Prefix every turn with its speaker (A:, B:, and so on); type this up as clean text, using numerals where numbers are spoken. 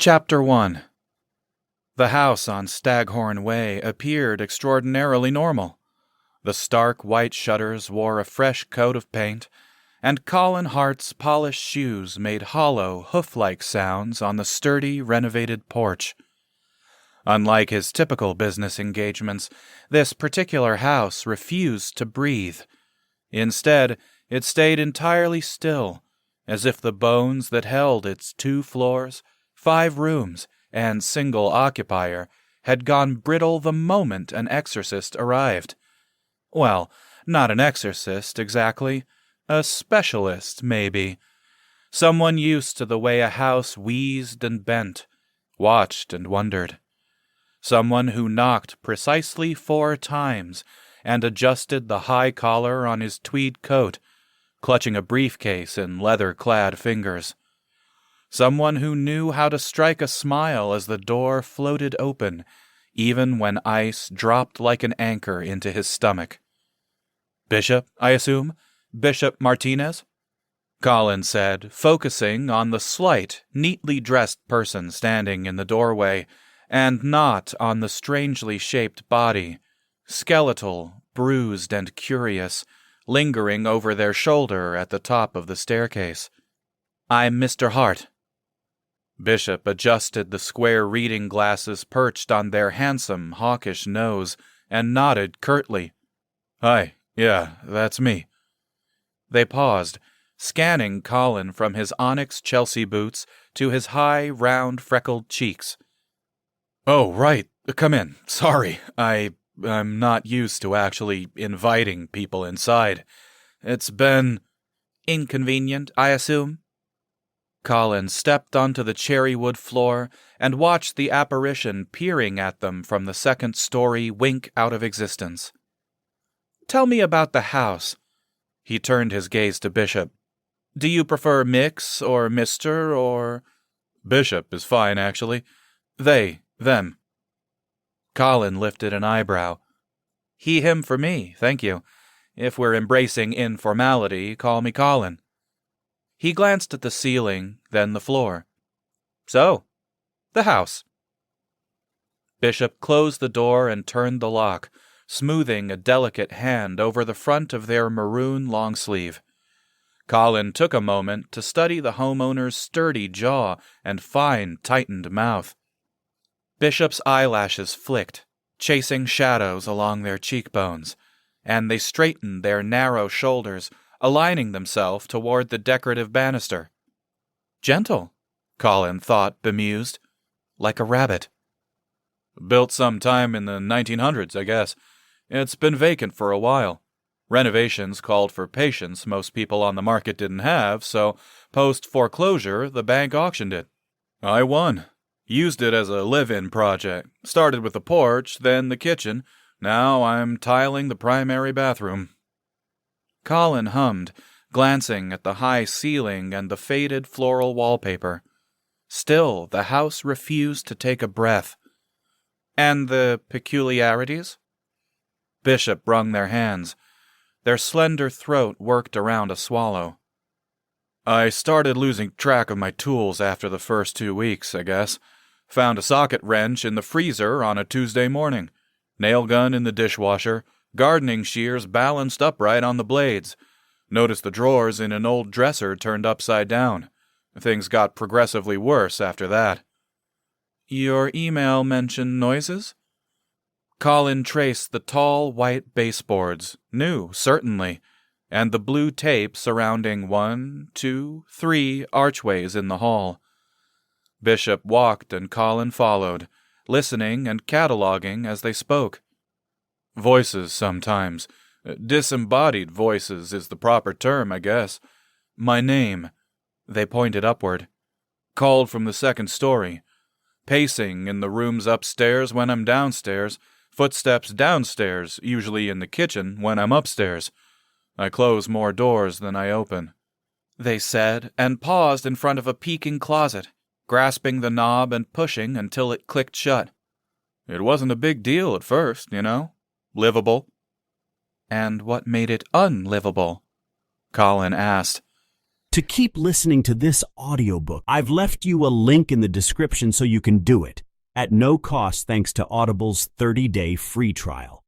A: Chapter 1. The house on Staghorn Way appeared extraordinarily normal. The stark white shutters wore a fresh coat of paint, and Colin Hart's polished shoes made hollow, hoof-like sounds on the sturdy, renovated porch. Unlike his typical business engagements, this particular house refused to breathe. Instead, it stayed entirely still, as if the bones that held its 2 floors, 5 rooms, and single occupier had gone brittle the moment an exorcist arrived. Well, not an exorcist exactly. A specialist, maybe. Someone used to the way a house wheezed and bent, watched and wondered. Someone who knocked precisely 4 times and adjusted the high collar on his tweed coat, clutching a briefcase in leather-clad fingers. Someone who knew how to strike a smile as the door floated open, even when ice dropped like an anchor into his stomach. "Bishop, I assume? Bishop Martinez?" Colin said, focusing on the slight, neatly dressed person standing in the doorway, and not on the strangely shaped body, skeletal, bruised and curious, lingering over their shoulder at the top of the staircase. "I'm Mr. Hart." Bishop adjusted the square reading glasses perched on their handsome, hawkish nose and nodded curtly. "Hi, yeah, that's me." They paused, scanning Colin from his onyx Chelsea boots to his high, round, freckled cheeks. "Oh, right, come in. Sorry, I'm not used to actually inviting people inside. It's been inconvenient, I assume?" Colin stepped onto the cherrywood floor and watched the apparition peering at them from the 2nd story wink out of existence. "Tell me about the house." He turned his gaze to Bishop. "Do you prefer Mix or Mr. or—" "Bishop is fine, actually. They, them." Colin lifted an eyebrow. "He, him for me, thank you. If we're embracing informality, call me Colin." He glanced at the ceiling, then the floor. "So, the house." Bishop closed the door and turned the lock, smoothing a delicate hand over the front of their maroon long-sleeve. Colin took a moment to study the homeowner's sturdy jaw and fine, tightened mouth. Bishop's eyelashes flicked, chasing shadows along their cheekbones, and they straightened their narrow shoulders, aligning themselves toward the decorative banister. Gentle, Colin thought, bemused. Like a rabbit. "Built sometime in the 1900s, I guess. It's been vacant for a while. Renovations called for patience most people on the market didn't have, so post-foreclosure, the bank auctioned it. I won. Used it as a live-in project. Started with the porch, then the kitchen. Now I'm tiling the primary bathroom." Colin hummed, glancing at the high ceiling and the faded floral wallpaper. Still, the house refused to take a breath. "And the peculiarities?" Bishop wrung their hands. Their slender throat worked around a swallow. "I started losing track of my tools after the first 2 weeks, I guess. Found a socket wrench in the freezer on a Tuesday morning. Nail gun in the dishwasher. Gardening shears balanced upright on the blades. Noticed the drawers in an old dresser turned upside down. Things got progressively worse after that." "Your email mentioned noises?" Colin traced the tall white baseboards, new, certainly, and the blue tape surrounding 1, 2, 3 archways in the hall. Bishop walked and Colin followed, listening and cataloging as they spoke. "Voices sometimes. Disembodied voices is the proper term, I guess. My name," they pointed upward, "called from the 2nd story. Pacing in the rooms upstairs when I'm downstairs. Footsteps downstairs, usually in the kitchen when I'm upstairs. I close more doors than I open," they said, and paused in front of a peeking closet, grasping the knob and pushing until it clicked shut. "It wasn't a big deal at first, you know. Livable." "And what made it unlivable?" Colin asked.
B: To keep listening to this audiobook, I've left you a link in the description so you can do it, at no cost thanks to Audible's 30-day free trial.